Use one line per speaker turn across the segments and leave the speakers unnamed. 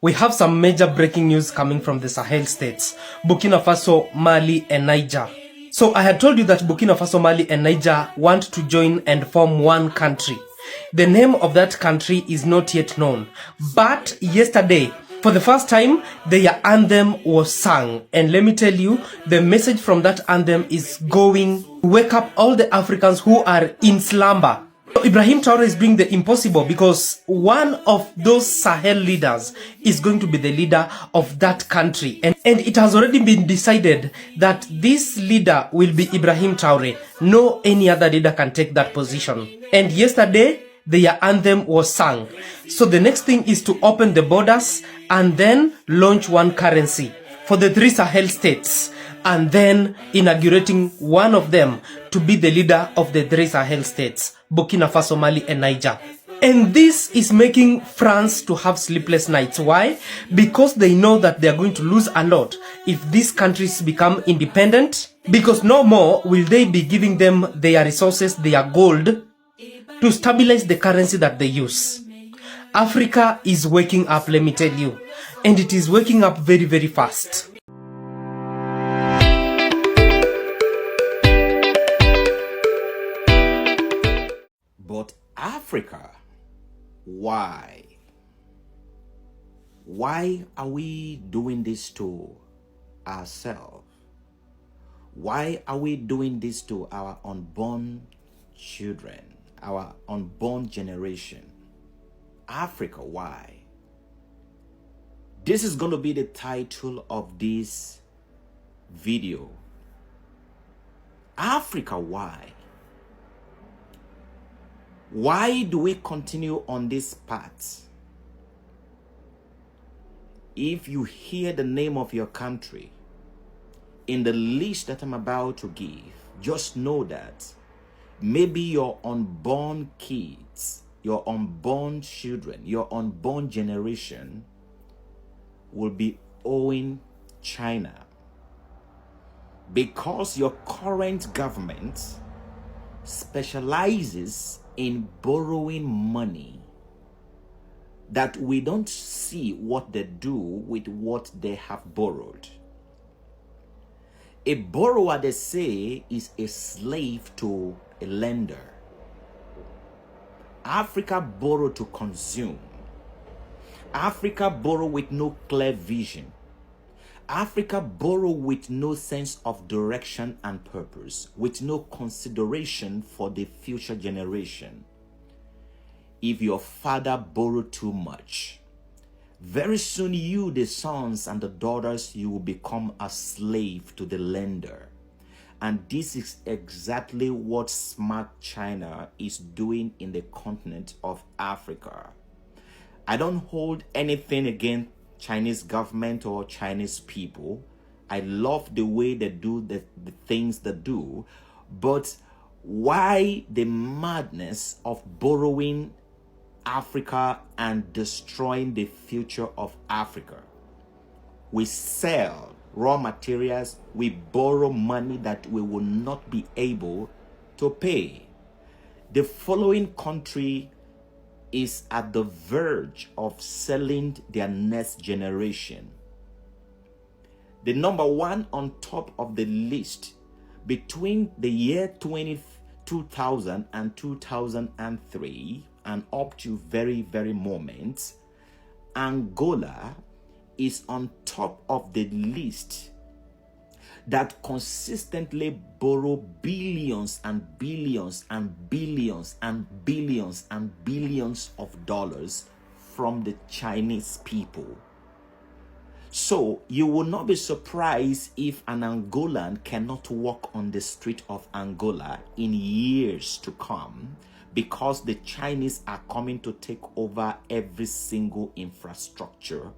We have some major breaking news coming from the Sahel states, Burkina Faso, Mali, and Niger. So I had told you that Burkina Faso, Mali, and Niger want to join and form one country. The name of that country is not yet known. But yesterday, for the first time, their anthem was sung. And let me tell you, the message from that anthem is going to wake up all the Africans who are in slumber. Ibrahim Traoré is doing the impossible because one of those Sahel leaders is going to be the leader of that country. And it has already been decided that this leader will be Ibrahim Traoré. No any other leader can take that position. And yesterday, their anthem was sung. So the next thing is to open the borders and then launch one currency for the 3 Sahel states, and then inaugurating one of them to be the leader of the 3 Sahel states, Burkina Faso, Mali, and Niger. And this is making France to have sleepless nights. Why? Because they know that they are going to lose a lot if these countries become independent, because no more will they be giving them their resources, their gold, to stabilize the currency that they use. Africa is waking up, let me tell you, and it is waking up very, very fast.
But Africa, why? Why are we doing this to ourselves? Why are we doing this to our unborn children, our unborn generation? Africa, why? This is going to be the title of this video. Africa, why? Why do we continue on this path? If you hear the name of your country in the list that I'm about to give, just know that maybe your unborn kids, your unborn children, your unborn generation will be owing China, because your current government specializes in borrowing money that we don't see what they do with what they have borrowed. A borrower, they say, is a slave to a lender. Africa borrow to consume. Africa borrow with no clear vision. Africa borrow with no sense of direction and purpose, with no consideration for the future generation. If your father borrowed too much, very soon you, the sons and the daughters, you will become a slave to the lender. And this is exactly what smart China is doing in the continent of Africa. I don't hold anything against Chinese government or Chinese people. I love the way they do the things they do. But why the madness of borrowing Africa and destroying the future of Africa? We sell raw materials, we borrow money that we will not be able to pay. The following country is at the verge of selling their next generation. The number one on top of the list between the year 2000 and 2003 and up to very moment, Angola is on top of the list that consistently borrow billions and billions and billions and billions and billions of dollars from the Chinese people. So you will not be surprised if an Angolan cannot walk on the street of Angola in years to come, because the Chinese are coming to take over every single infrastructure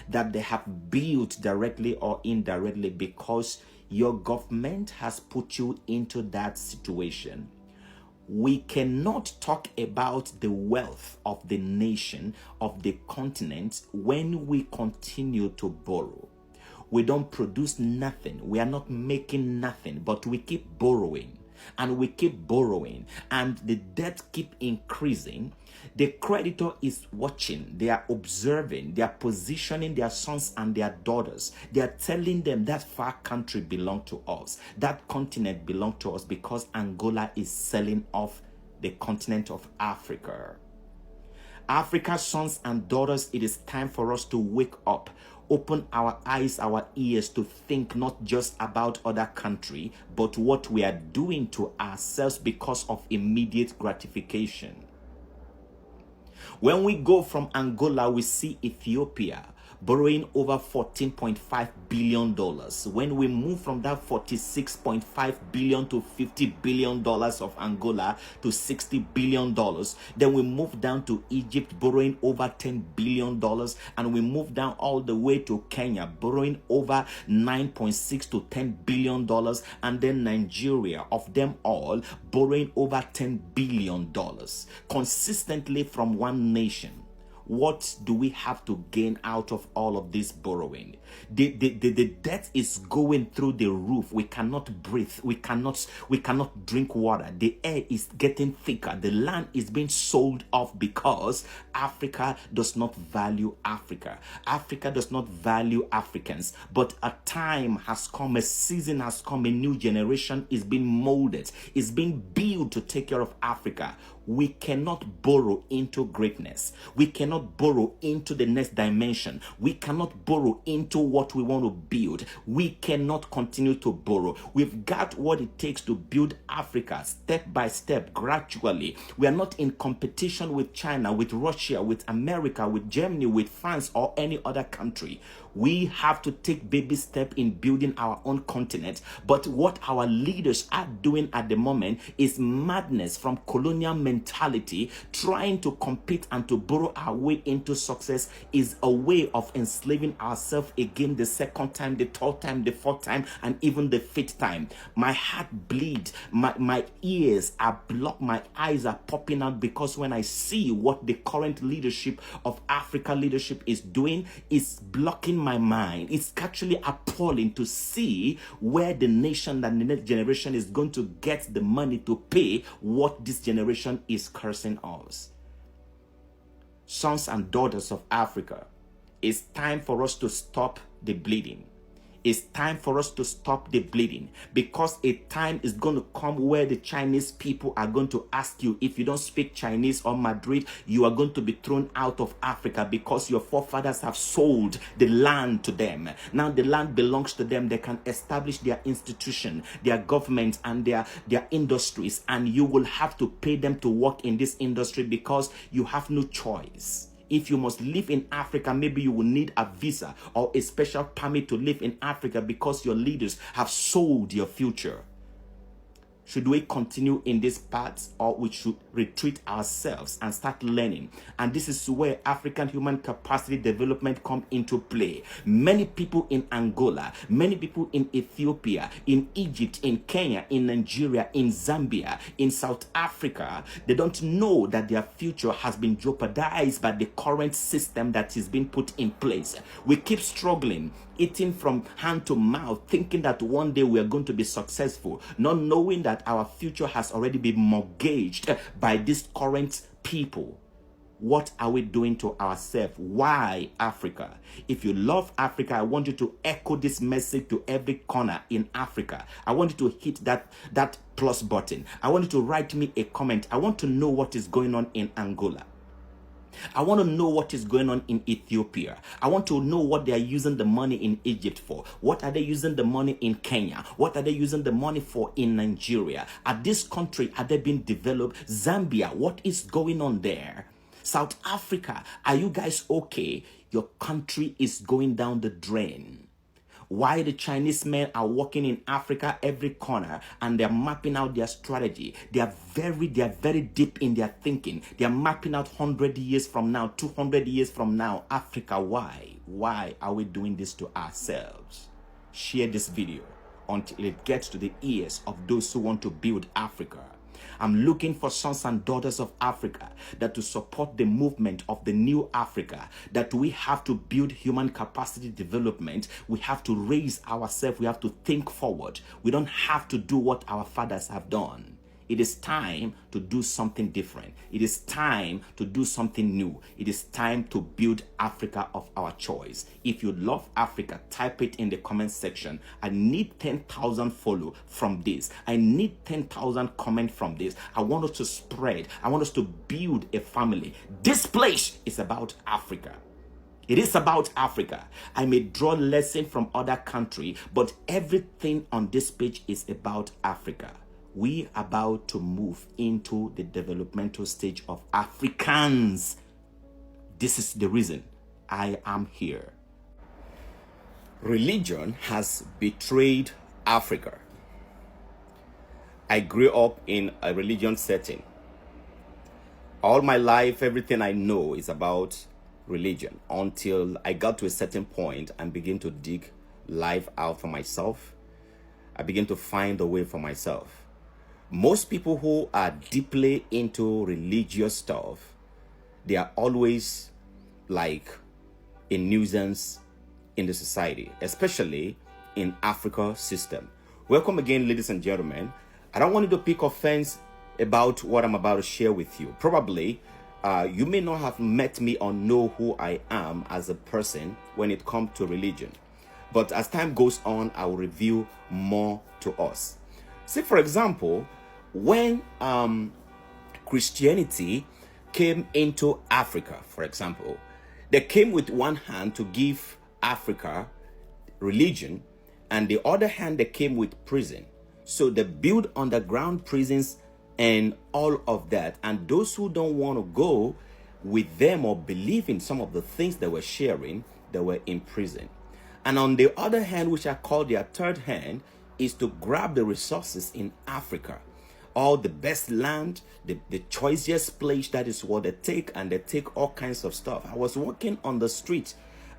that they have built directly or indirectly, because your government has put you into that situation. We cannot talk about the wealth of the nation, of the continent, when we continue to borrow. We don't produce nothing. We are not making nothing, but we keep borrowing. and we keep borrowing, and the debt keep increasing, the creditor is watching, they are observing, they are positioning their sons and their daughters. They are telling them that far country belongs to us, that continent belongs to us, because Angola is selling off the continent of Africa. Africa's sons and daughters, it is time for us to wake up, open our eyes, our ears, to think not just about other country, but what we are doing to ourselves because of immediate gratification. When we go from Angola, we see Ethiopia borrowing over $14.5 billion. When we move from that $46.5 billion to $50 billion of Angola to $60 billion, then we move down to Egypt borrowing over $10 billion, and we move down all the way to Kenya borrowing over $9.6 to $10 billion, and then Nigeria, of them all, borrowing over $10 billion consistently from one nation. What do we have to gain out of all of this borrowing? The debt is going through the roof. We cannot breathe. We cannot drink water. The air is getting thicker. The land is being sold off because Africa does not value Africa. Africa does not value Africans. But a time has come, a season has come, a new generation is being molded, is being built to take care of Africa. We cannot borrow into greatness. We cannot borrow into the next dimension. We cannot borrow into what we want to build. We cannot continue to borrow. We've got what it takes to build Africa step by step, gradually. We are not in competition with China, with Russia, with America, with Germany, with France, or any other country. We have to take baby steps in building our own continent. But what our leaders are doing at the moment is madness from colonial mentality. Trying to compete and to borrow our way into success is a way of enslaving ourselves again, the second time, the third time, the fourth time, and even the fifth time. My heart bleeds, my ears are blocked, my eyes are popping out, because when I see what the current leadership of Africa leadership is doing, is blocking my mind. It's actually appalling to see where the nation and the next generation is going to get the money to pay what this generation is cursing us. Sons and daughters of Africa, it's time for us to stop the bleeding. It's time for us to stop the bleeding, because a time is going to come where the Chinese people are going to ask you, if you don't speak Chinese or Madrid, you are going to be thrown out of Africa, because your forefathers have sold the land to them. Now the land belongs to them. They can establish their institution, their government, and their industries, and you will have to pay them to work in this industry because you have no choice. If you must live in Africa, maybe you will need a visa or a special permit to live in Africa because your leaders have sold your future. Should we continue in this path, or we should retreat ourselves and start learning? And this is where African human capacity development come into play. Many people in Angola, many people in Ethiopia, in Egypt, in Kenya, in Nigeria, in Zambia, in South Africa, they don't know that their future has been jeopardized by the current system that is being put in place. We keep struggling, eating from hand to mouth, thinking that one day we are going to be successful, not knowing that our future has already been mortgaged by these current people. What are we doing to ourselves? Why Africa? If you love Africa, I want you to echo this message to every corner in Africa. I want you to hit that plus button. I want you to write me a comment. I want to know what is going on in Angola. I want to know what is going on in Ethiopia. I want to know what they are using the money in Egypt for. What are they using the money in Kenya? What are they using the money for in Nigeria? Are this country, are they being developed? Zambia, what is going on there? South Africa, are you guys okay? Your country is going down the drain. Why the Chinese men are working in Africa every corner and they're mapping out their strategy. They are very deep in their thinking. They are mapping out 100 years from now, 200 years from now. Africa, why? Why are we doing this to ourselves? Share this video until it gets to the ears of those who want to build Africa. I'm looking for sons and daughters of Africa that to support the movement of the new Africa, that we have to build human capacity development. We have to raise ourselves. We have to think forward. We don't have to do what our fathers have done. It is time to do something different. It is time to do something new. It is time to build Africa of our choice. If you love Africa, type it in the comment section. I need 10,000 follow from this. I need 10,000 comment from this. I want us to spread. I want us to build a family. This place is about Africa. It is about Africa. I may draw lesson from other country, but everything on this page is about Africa. We are about to move into the developmental stage of Africans. This is the reason I am here. Religion has betrayed Africa. I grew up in a religion setting. All my life, everything I know is about religion until I got to a certain point and begin to dig life out for myself. I begin to find a way for myself. Most people who are deeply into religious stuff, they are always like a nuisance in the society, especially in Africa system. Welcome again, ladies and gentlemen. I don't want you to pick offense about what I'm about to share with you. Probably, you may not have met me or know who I am as a person when it comes to religion. But as time goes on, I will reveal more to us. See, for example, when Christianity came into Africa, for example, they came with one hand to give Africa religion, and the other hand they came with prison. So they built underground prisons and all of that. And those who don't want to go with them or believe in some of the things they were sharing, they were in prison. And on the other hand, which I call their third hand, is to grab the resources in Africa. All the best land, the choicest place, that is what they take, and they take all kinds of stuff. I was walking on the street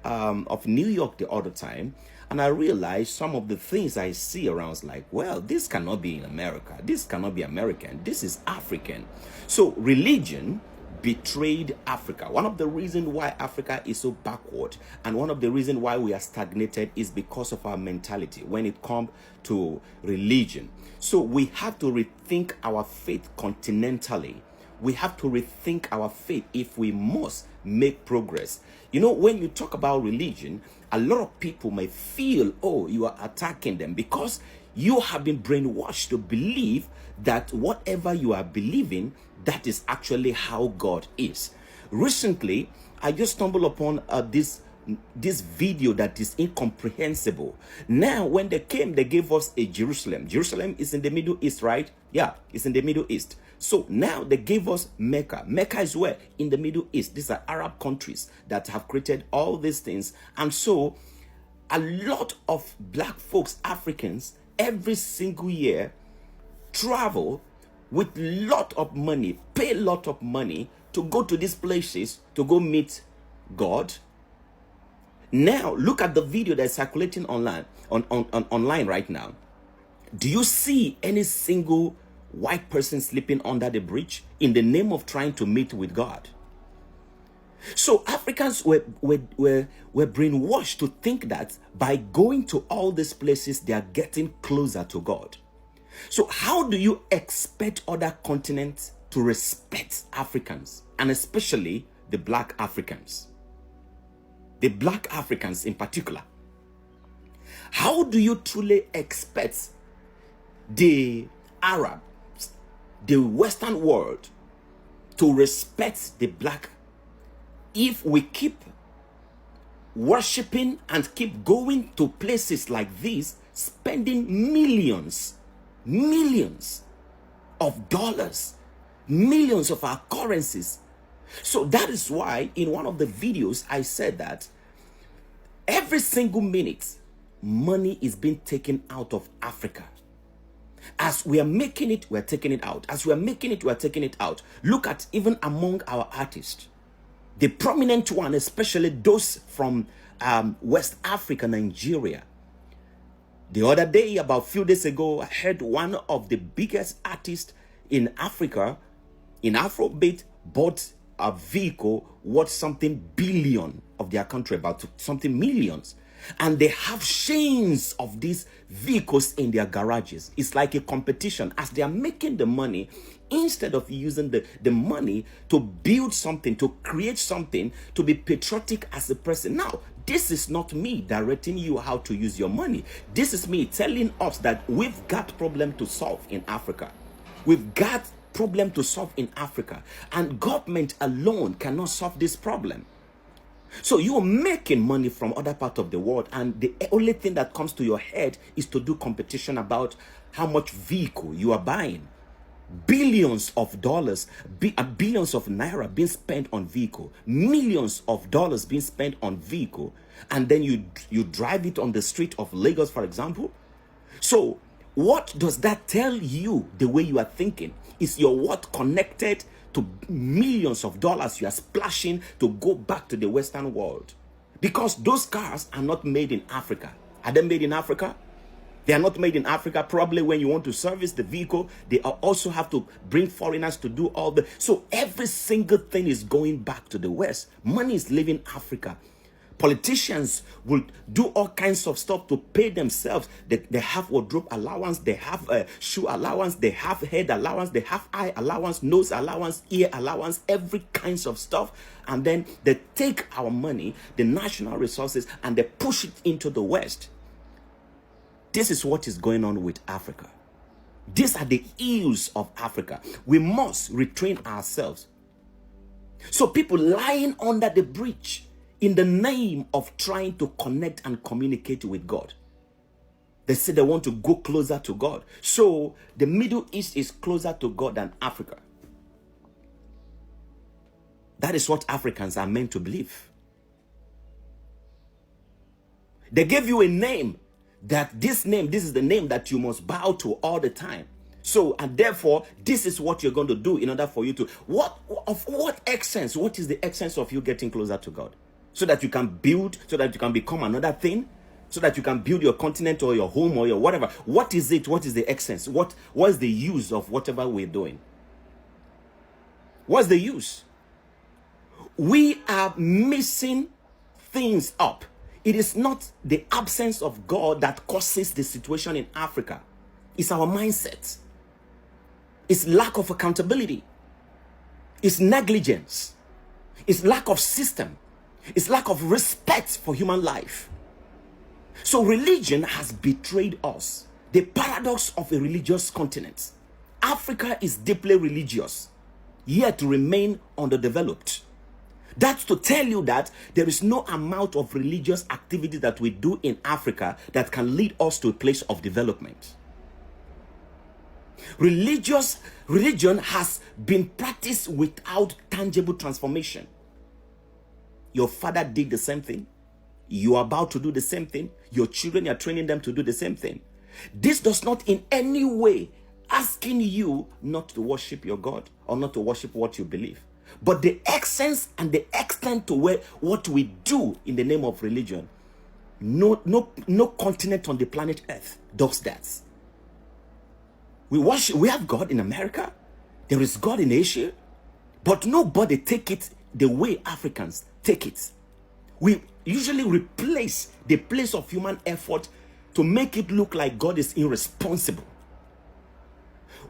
of New York the other time, and I realized some of the things I see around is like, well, this cannot be in America. This cannot be American. This is African. So religion betrayed Africa. One of the reasons why Africa is so backward and one of the reasons why we are stagnated is because of our mentality when it comes to religion. So we have to rethink our faith continentally. We have to rethink our faith if we must make progress. You know, when you talk about religion, a lot of people may feel, oh, you are attacking them because you have been brainwashed to believe that whatever you are believing, that is actually how God is. Recently, I just stumbled upon this video that is incomprehensible. Now, when they came, they gave us a Jerusalem. Jerusalem is in the Middle East, right? Yeah, it's in the Middle East. So now they gave us Mecca. Mecca is where? In the Middle East. These are Arab countries that have created all these things. And so a lot of black folks, Africans, every single year travel with lot of money, pay a lot of money to go to these places to go meet God. Now look at the video that's circulating online online right now. Do you see any single white person sleeping under the bridge in the name of trying to meet with God? So Africans were brainwashed to think that by going to all these places they are getting closer to God. So how do you expect other continents to respect Africans, and especially the black Africans? The black Africans in particular. How do you truly expect the Arabs, the Western world, to respect the black if we keep worshiping and keep going to places like this, spending millions of dollars, millions of our currencies? So that is why in one of the videos I said that every single minute money is being taken out of Africa. As we are making it, we are taking it out. As we are making it, we are taking it out. Look at even among our artists, the prominent one, especially those from West Africa, Nigeria. The other day, about a few days ago, I heard one of the biggest artists in Africa, in Afrobeat, bought a vehicle worth something billion of their country, about something millions. And they have chains of these vehicles in their garages. It's like a competition. As they are making the money, instead of using the money to build something, to create something, to be patriotic as a person. Now, this is not me directing you how to use your money. This is me telling us that we've got problem to solve in Africa. We've got problem to solve in Africa. And government alone cannot solve this problem. So you're making money from other parts of the world, and the only thing that comes to your head is to do competition about how much vehicle you are buying. Billions of dollars, billions of naira being spent on vehicle, millions of dollars being spent on vehicle, and then you drive it on the street of Lagos, for example. So what does that tell you? The way you are thinking is your what connected to millions of dollars you are splashing to go back to the Western world, because those cars are not made in Africa. Are they made in Africa? They are not made in Africa. Probably when you want to service the vehicle, they also have to bring foreigners to do all the. So every single thing is going back to the West. Money is leaving Africa. Politicians will do all kinds of stuff to pay themselves. They have wardrobe allowance, they have shoe allowance, they have head allowance, they have eye allowance, nose allowance, ear allowance, every kinds of stuff. And then they take our money, the national resources, and they push it into the West. This is what is going on with Africa. These are the ills of Africa. We must retrain ourselves. So people lying under the bridge in the name of trying to connect and communicate with God. They say they want to go closer to God. So the Middle East is closer to God than Africa. That is what Africans are meant to believe. They gave you a name, that this is the name that you must bow to all the time. So, and therefore, this is what you're going to do in order for you to, of what essence? What is the essence of you getting closer to God? So that you can build, so that you can become another thing, so that you can build your continent or your home or your whatever. What is it? What is the essence? What is the use of whatever we're doing? What's the use? We are missing things up. It is not the absence of God that causes the situation in Africa. It's our mindset. It's lack of accountability. It's negligence. It's lack of system. It's lack of respect for human life. So religion has betrayed us. The paradox of a religious continent. Africa is deeply religious, yet remain underdeveloped. That's to tell you that there is no amount of religious activity that we do in Africa that can lead us to a place of development. Religion has been practiced without tangible transformation. Your father did the same thing. You are about to do the same thing. Your children, you're training them to do the same thing. This does not in any way asking you not to worship your God or not to worship what you believe. But the essence and the extent to what we do in the name of religion, no continent on the planet Earth does that. We have God in America. There is God in Asia. But nobody take it the way Africans take it. We usually replace the place of human effort to make it look like God is irresponsible.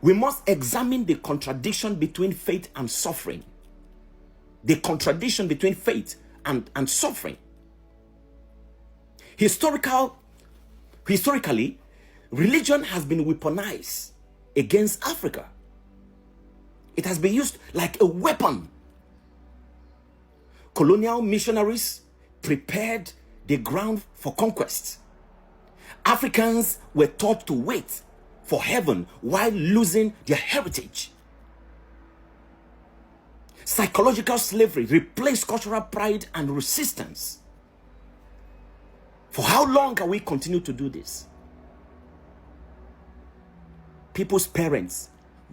We must examine the contradiction between faith and suffering. The contradiction between faith and suffering. Historically, religion has been weaponized against Africa. It has been used like a weapon. Colonial missionaries prepared the ground for conquest. Africans were taught to wait for heaven while losing their heritage. Psychological slavery replaced cultural pride and resistance. For how long can we continue to do this? People's parents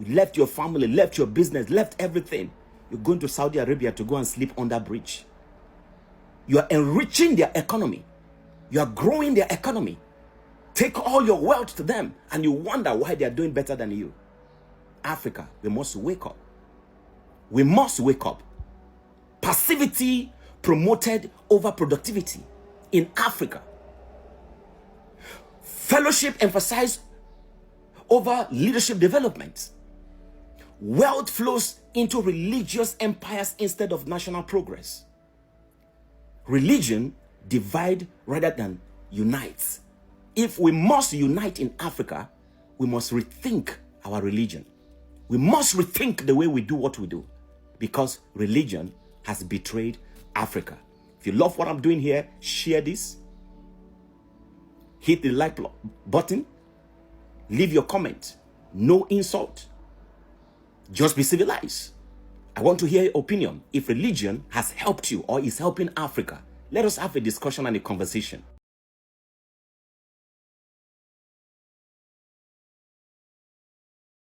left your family, left your business, left everything. You're going to Saudi Arabia to go and sleep on that bridge. You are enriching their economy. You are growing their economy. Take all your wealth to them and you wonder why they are doing better than you. Africa, we must wake up. We must wake up. Passivity promoted over productivity in Africa. Fellowship emphasized over leadership development. Wealth flows into religious empires instead of national progress. Religion divides rather than unites. If we must unite in Africa, we must rethink our religion. We must rethink the way we do what we do, because religion has betrayed Africa. If you love what I'm doing here, share this. Hit the like button. Leave your comment. No insult. Just be civilized. I want to hear your opinion. If religion has helped you or is helping Africa, let us have a discussion and a conversation.